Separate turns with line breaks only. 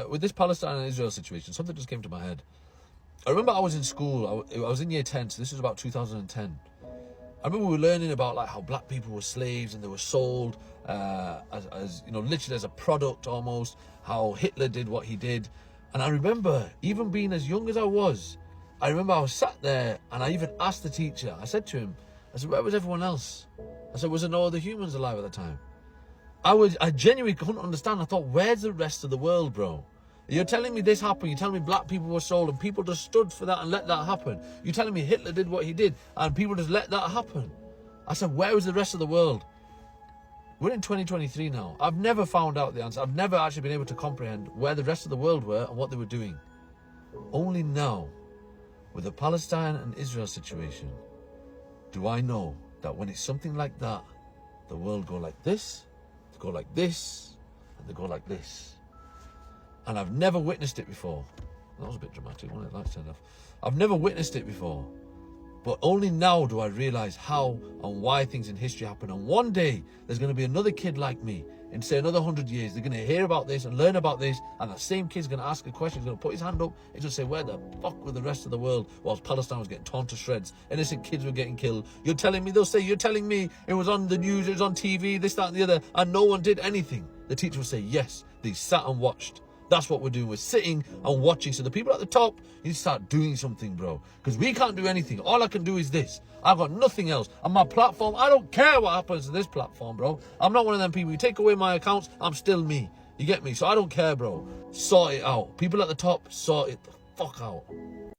with this Palestine and Israel situation, something just came to my head. I remember I was in school. I was in year 10, so this was about 2010. I remember we were learning about like how black people were slaves and they were sold as you know, literally as a product almost. How Hitler did what he did, and I remember even being as young as I was. I remember I was sat there and I even asked the teacher. I said to him, I said, "Where was everyone else?" I said, "Was there no other humans alive at the time?" I genuinely couldn't understand. I thought, where's the rest of the world, bro? You're telling me this happened. You're telling me black people were sold and people just stood for that and let that happen. You're telling me Hitler did what he did and people just let that happen. I said, where is the rest of the world? We're in 2023 now. I've never found out the answer. I've never actually been able to comprehend where the rest of the world were and what they were doing. Only now, with the Palestine and Israel situation, do I know that when it's something like that, the world go like this, they go like this, and they go like this. And I've never witnessed it before. That was a bit dramatic, wasn't it? Lights turned off. I've never witnessed it before. But only now do I realise how and why things in history happen. And one day, there's going to be another kid like me. In, say, another 100 years, they're going to hear about this and learn about this. And that same kid's going to ask a question. He's going to put his hand up. He's going to say, where the fuck were the rest of the world whilst Palestine was getting torn to shreds? Innocent kids were getting killed. You're telling me, they'll say, you're telling me it was on the news, it was on TV, this, that, and the other, and no one did anything. The teacher will say, yes, they sat and watched. That's what we're doing. We're sitting and watching. So the people at the top, you need to start doing something, bro. Because we can't do anything. All I can do is this. I've got nothing else. On my platform, I don't care what happens to this platform, bro. I'm not one of them people. You take away my accounts, I'm still me. You get me? So I don't care, bro. Sort it out. People at the top, sort it the fuck out.